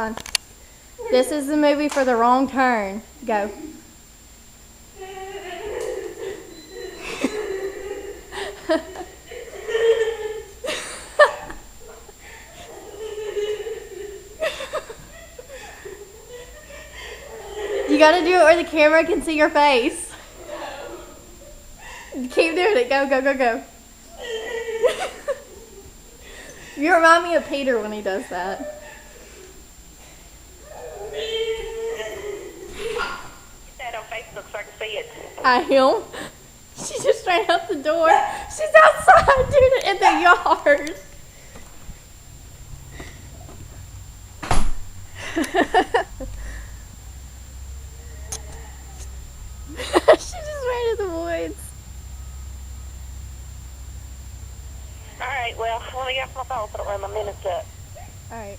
on. This is the movie for the wrong turn. Go. You gotta do it where the camera can see your face. Keep doing it. Go, go, go, go. You remind me of Peter when he does that. Get that on Facebook so I can see it. I am. She just ran out the door. She's outside doing it in the yard. She just ran in the woods. All right, well, let me get off my phone so I don't run my minutes up. All right.